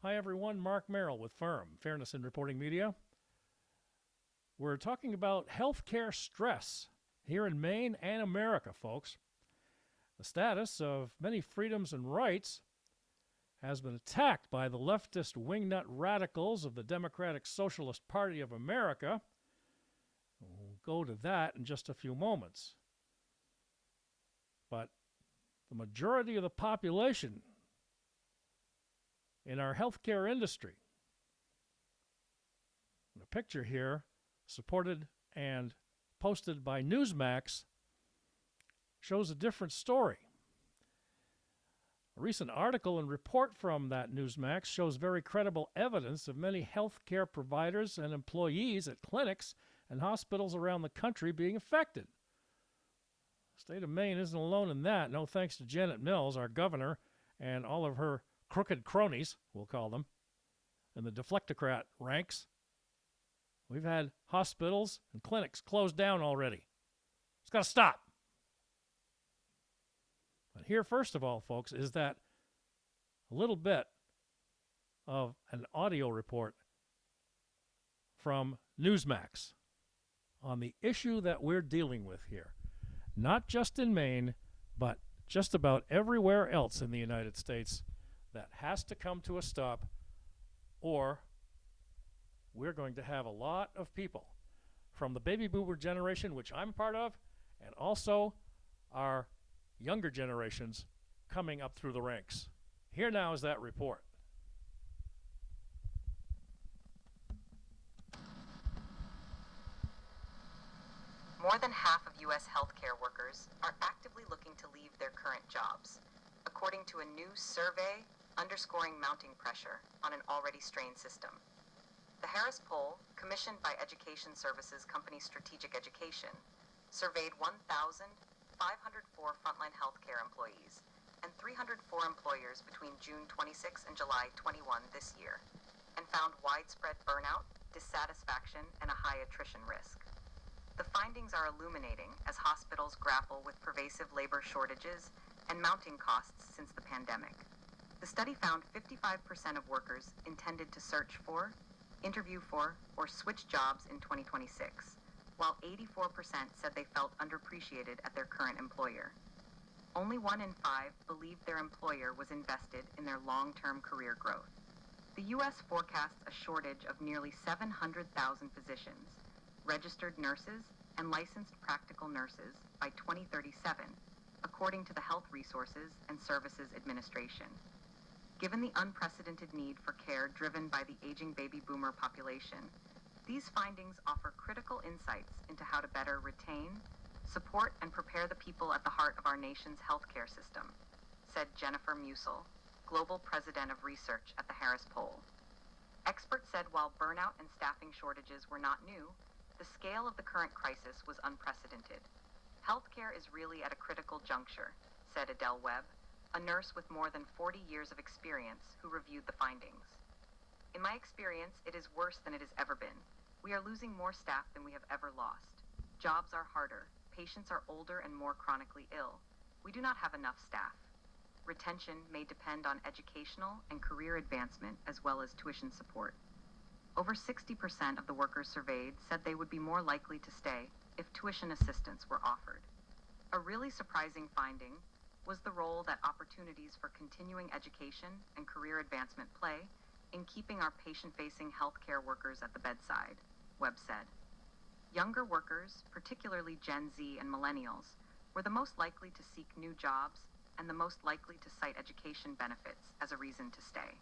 Hi, everyone. Mark Merrill with Firm, Fairness in Reporting Media. We're talking about healthcare stress here in Maine and America, folks. The status of many freedoms and rights has been attacked by the leftist wingnut radicals of the Democratic Socialist Party of America. We'll go to that in just a few moments. But the majority of the population in our healthcare industry, the picture here, supported and posted by Newsmax, shows a different story. A recent article and report from that Newsmax shows very credible evidence of many healthcare providers and employees at clinics and hospitals around the country being affected. The state of Maine isn't alone in that, no thanks to Janet Mills, our governor, and all of her crooked cronies, we'll call them, in the deflectocrat ranks. We've had hospitals and clinics closed down already. It's got to stop. But here, first of all, folks, is that a little bit of an audio report from Newsmax on the issue that we're dealing with here. Not just in Maine, but just about everywhere else in the United States that has to come to a stop, or we're going to have a lot of people from the baby boomer generation, which I'm part of, and also our younger generations coming up through the ranks. Here now is that report. More than half of U.S. healthcare workers are actively looking to leave their current jobs, according to a new survey underscoring mounting pressure on an already strained system. The Harris poll, commissioned by education services company Strategic Education, surveyed 1,504 frontline healthcare employees and 304 employers between June 26 and July 21 this year, and found widespread burnout, dissatisfaction, and a high attrition risk. The findings are illuminating as hospitals grapple with pervasive labor shortages and mounting costs since the pandemic. The study found 55% of workers intended to search for, interview for, or switch jobs in 2026, while 84% said they felt underappreciated at their current employer. Only 1 in 5 believed their employer was invested in their long-term career growth. The U.S. forecasts a shortage of nearly 700,000 physicians, registered nurses, and licensed practical nurses by 2037, according to the Health Resources and Services Administration. Given the unprecedented need for care driven by the aging baby boomer population, these findings offer critical insights into how to better retain, support, and prepare the people at the heart of our nation's healthcare system, said Jennifer Musil, Global President of Research at the Harris Poll. Experts said while burnout and staffing shortages were not new, the scale of the current crisis was unprecedented. Healthcare is really at a critical juncture, said Adele Webb, a nurse with more than 40 years of experience who reviewed the findings. In my experience, it is worse than it has ever been. We are losing more staff than we have ever lost. Jobs are harder. Patients are older and more chronically ill. We do not have enough staff. Retention may depend on educational and career advancement as well as tuition support. Over 60% of the workers surveyed said they would be more likely to stay if tuition assistance were offered. A really surprising finding was the role that opportunities for continuing education and career advancement play in keeping our patient-facing healthcare workers at the bedside, Webb said. Younger workers, particularly Gen Z and millennials, were the most likely to seek new jobs and the most likely to cite education benefits as a reason to stay.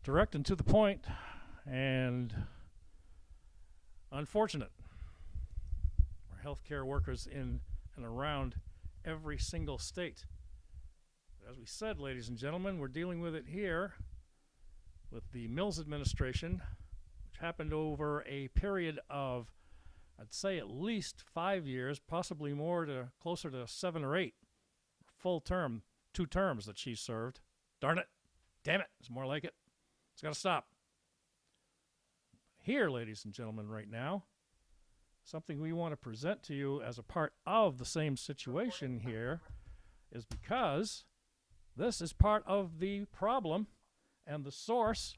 Direct and to the point, and unfortunate. Our healthcare workers in and around every single state. But as we said, ladies and gentlemen, we're dealing with it here with the Mills administration, which happened over a period of, I'd say, at least 5 years, possibly more, to closer to 7 or 8. Full term, 2 terms that she served. Darn it. Damn it. It's more like it. It's got to stop. Here, ladies and gentlemen, right now, something we want to present to you as a part of the same situation here is because This is part of the problem and the source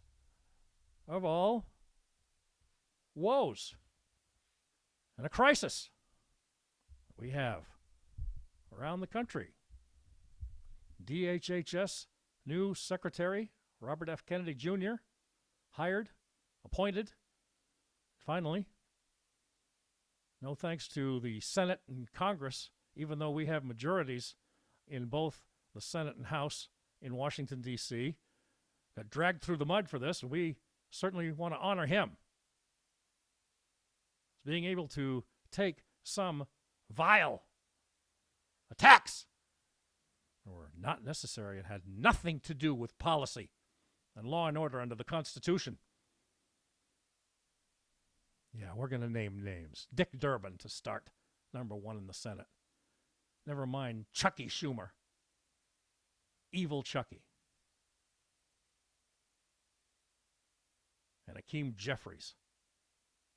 of all woes and a crisis we have around the country. DHHS new Secretary Robert F. Kennedy Jr. hired, appointed, finally. No thanks to the Senate and Congress, even though we have majorities in both the Senate and House in Washington, D.C., got dragged through the mud for this, and we certainly want to honor him. It's being able to take some vile attacks that were not necessary and had nothing to do with policy and law and order under the Constitution. Yeah, we're going to name names. Dick Durbin to start, number one in the Senate. Never mind Chucky Schumer. Evil Chucky. And Hakeem Jeffries.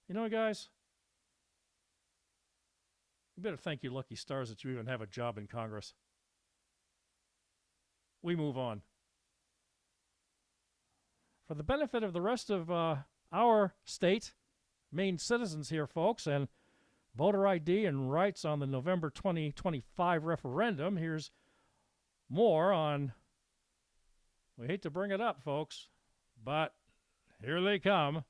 You know, guys, you better thank your lucky stars that you even have a job in Congress. We move on. For the benefit of the rest of our state, Maine citizens here, folks, and voter ID and rights on the November 2025 referendum, here's more on, we hate to bring it up, folks, but here they come.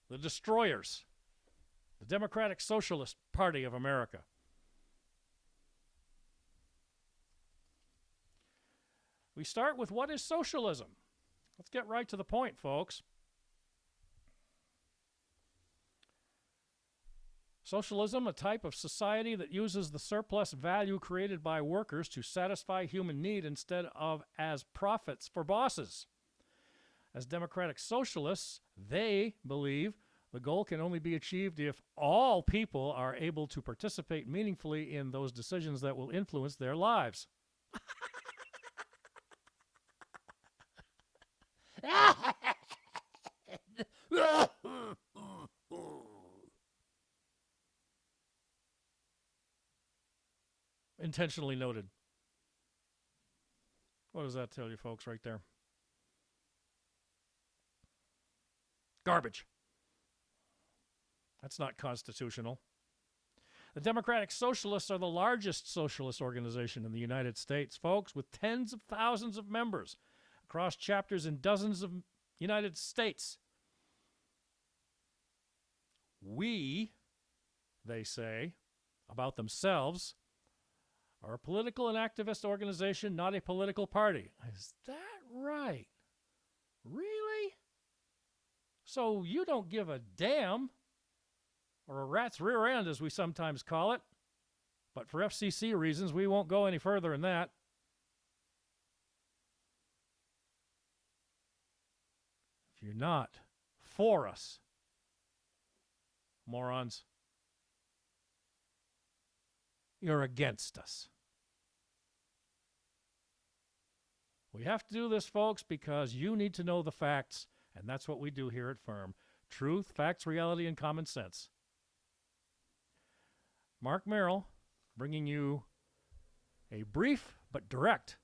The destroyers, the Democratic Socialist Party of America. We start with what is socialism? Let's get right to the point, folks. Socialism, a type of society that uses the surplus value created by workers to satisfy human need instead of as profits for bosses. As democratic socialists, they believe the goal can only be achieved if all people are able to participate meaningfully in those decisions that will influence their lives. Intentionally noted. What does that tell you, folks, right there? Garbage. That's not constitutional. The Democratic Socialists are the largest socialist organization in the United States, folks, with tens of thousands of members across chapters in dozens of United States. We, they say, about themselves, are a political and activist organization, not a political party. Is that right? Really? So you don't give a damn, or a rat's rear end, as we sometimes call it. But for FCC reasons, we won't go any further than that. If you're not for us, morons, you're against us. We have to do this, folks, because you need to know the facts, and that's what we do here at Firm. Truth, facts, reality, and common sense. Mark Merrill bringing you a brief but direct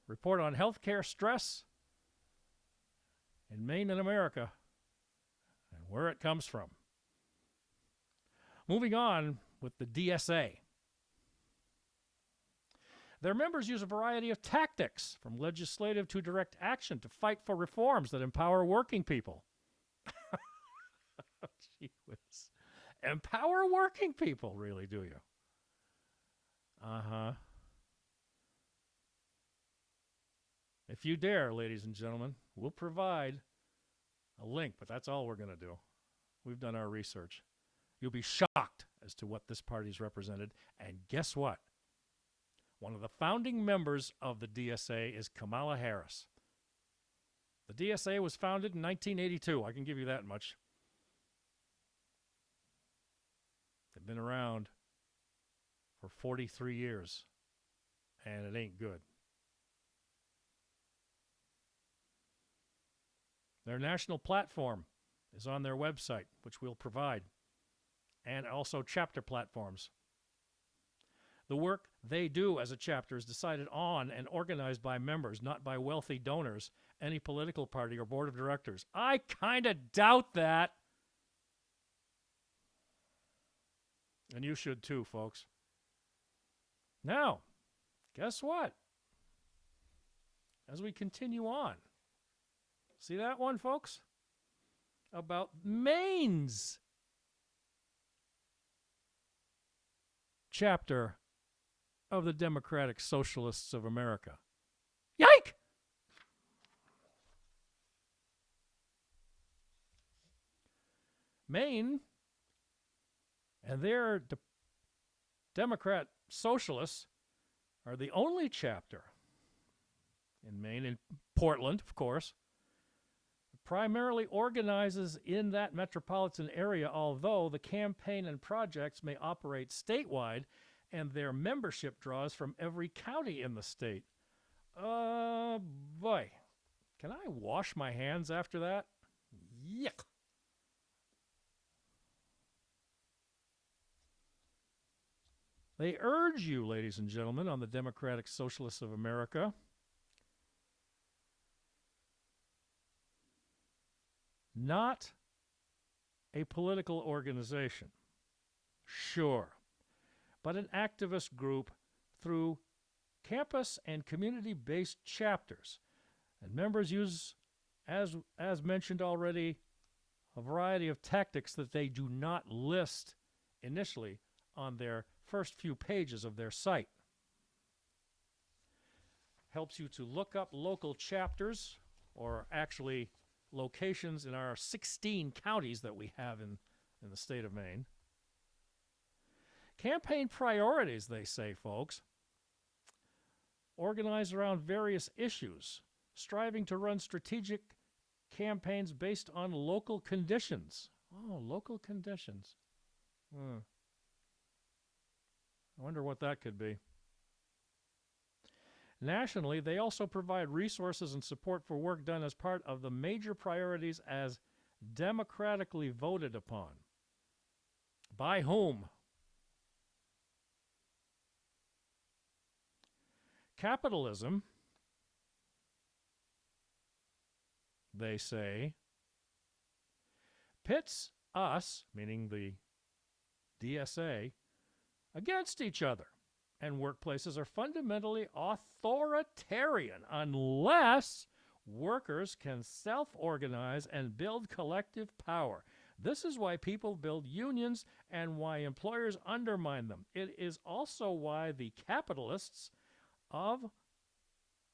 report on healthcare stress in Maine and America and where it comes from. Moving on with the DSA. Their members use a variety of tactics, from legislative to direct action, to fight for reforms that empower working people. Gee whiz. Empower working people, really, do you? Uh-huh. If you dare, ladies and gentlemen, we'll provide a link, but that's all we're going to do. We've done our research. You'll be shocked as to what this party's represented. And guess what? One of the founding members of the DSA is Kamala Harris. The DSA was founded in 1982. I can give you that much. They've been around for 43 years, and it ain't good. Their national platform is on their website, which we'll provide, and also chapter platforms. The work they do as a chapter is decided on and organized by members, not by wealthy donors, any political party, or board of directors. I kind of doubt that. And you should too, folks. Now, guess what? As we continue on, see that one, folks? About Maine's chapter of the Democratic Socialists of America. Yike! Maine and their Democrat Socialists are the only chapter in Maine, in Portland, of course, primarily organizes in that metropolitan area, although the campaign and projects may operate statewide and their membership draws from every county in the state. Boy. Can I wash my hands after that? Yuck. They urge you, ladies and gentlemen, on the Democratic Socialists of America, not a political organization, sure, but an activist group through campus and community-based chapters. And members use, as mentioned already, a variety of tactics that they do not list initially on their first few pages of their site. Helps you to look up local chapters, or actually locations in our 16 counties that we have in the state of Maine. Campaign priorities, they say, folks, organized around various issues, striving to run strategic campaigns based on local conditions. Oh, local conditions. I wonder what that could be. Nationally, they also provide resources and support for work done as part of the major priorities as democratically voted upon. By whom? Capitalism, they say, pits us, meaning the DSA, against each other, and workplaces are fundamentally authoritarian unless workers can self-organize and build collective power. This is why people build unions and why employers undermine them. It is also why the capitalists of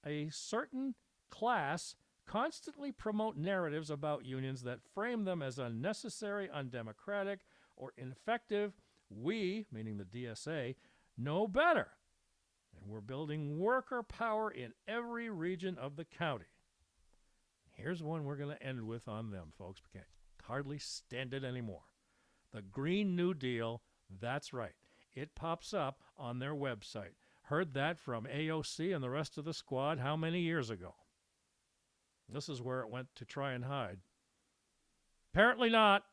a certain class constantly promote narratives about unions that frame them as unnecessary, undemocratic, or ineffective. We, meaning the DSA, know better. And we're building worker power in every region of the county. Here's one we're going to end with on them, folks. We can't hardly stand it anymore. The Green New Deal, that's right. It pops up on their website. Heard that from AOC and the rest of the squad how many years ago? This is where it went to try and hide. Apparently not.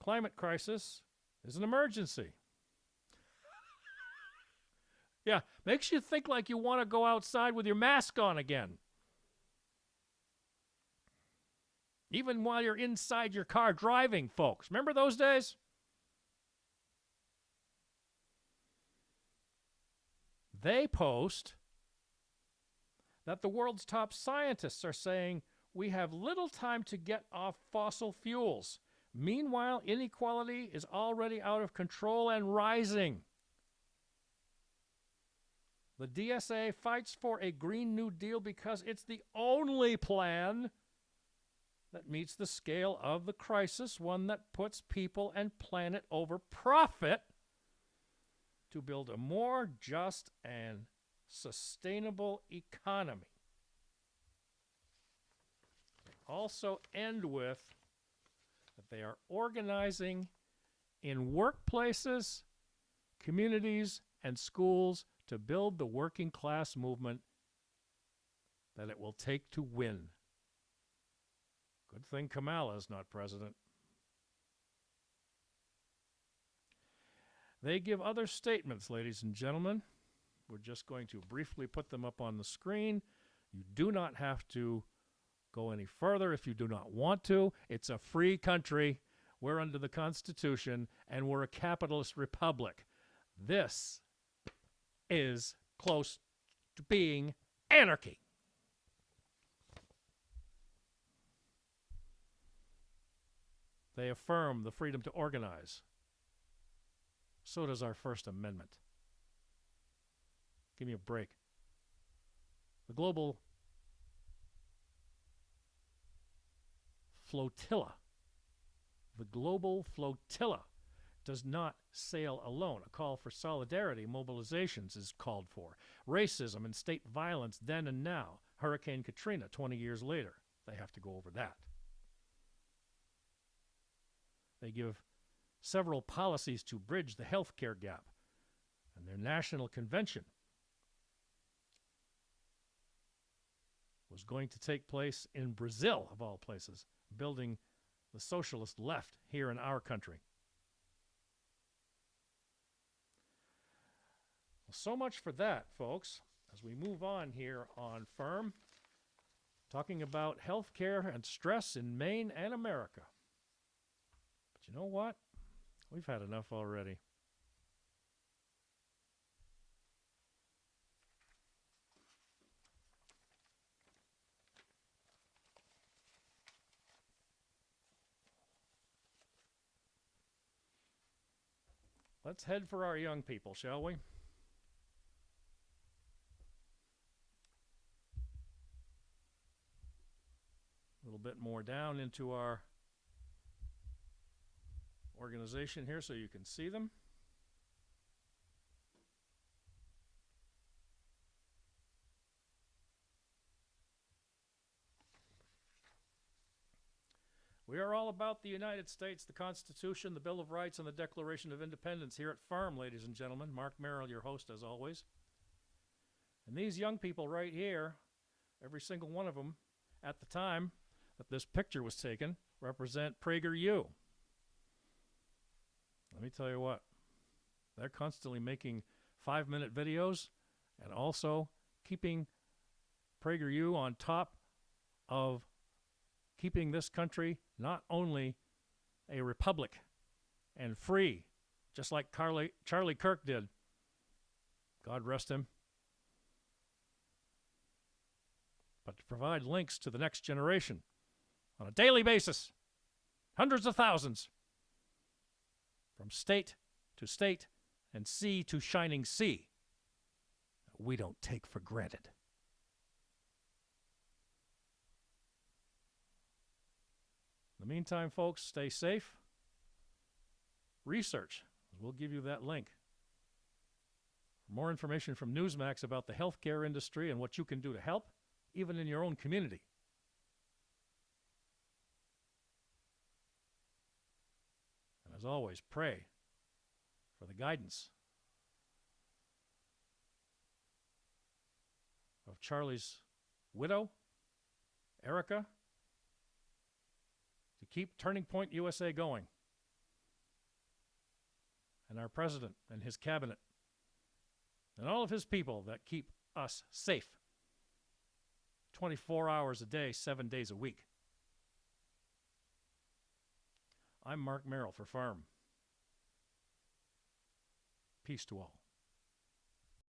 Climate crisis is an emergency. Yeah, makes you think like you want to go outside with your mask on again. Even while you're inside your car driving, folks. Remember those days? They post that the world's top scientists are saying we have little time to get off fossil fuels. Meanwhile, inequality is already out of control and rising. The DSA fights for a Green New Deal because it's the only plan that meets the scale of the crisis, one that puts people and planet over profit to build a more just and sustainable economy. They also end with that they are organizing in workplaces, communities, and schools to build the working class movement that it will take to win. Good thing Kamala's not president. They give other statements, ladies and gentlemen. We're just going to briefly put them up on the screen. You do not have to go any further if you do not want to. It's a free country. We're under the Constitution, and we're a capitalist republic. This is close to being anarchy. They affirm the freedom to organize. So does our First Amendment. Give me a break. The global flotilla does not sail alone. A call for solidarity, mobilizations is called for. Racism and state violence then and now. Hurricane Katrina, 20 years later. They have to go over that. They give several policies to bridge the healthcare gap. And their national convention was going to take place in Brazil, of all places, building the socialist left here in our country. Well, so much for that, folks. As we move on here on Firm, talking about healthcare and stress in Maine and America. But you know what? We've had enough already. Let's head for our young people, shall we? A little bit more down into our organization here so you can see them. We are all about the United States, the Constitution, the Bill of Rights, and the Declaration of Independence here at Firm, ladies and gentlemen. Mark Merrill, your host, as always. And these young people right here, every single one of them, at the time that this picture was taken, represent PragerU. Let me tell you what, they're constantly making 5-minute videos and also keeping PragerU on top of keeping this country not only a republic and free, just like Charlie Kirk did, God rest him, but to provide links to the next generation on a daily basis, hundreds of thousands, from state to state and sea to shining sea, we don't take for granted. In the meantime, folks, stay safe. Research. We'll give you that link. For more information from Newsmax about the healthcare industry and what you can do to help, even in your own community. And as always, pray for the guidance of Charlie's widow, Erica, to keep Turning Point USA going, and our president and his cabinet, and all of his people that keep us safe 24 hours a day, 7 days a week. I'm Mark Merrill for Firm. Peace to all.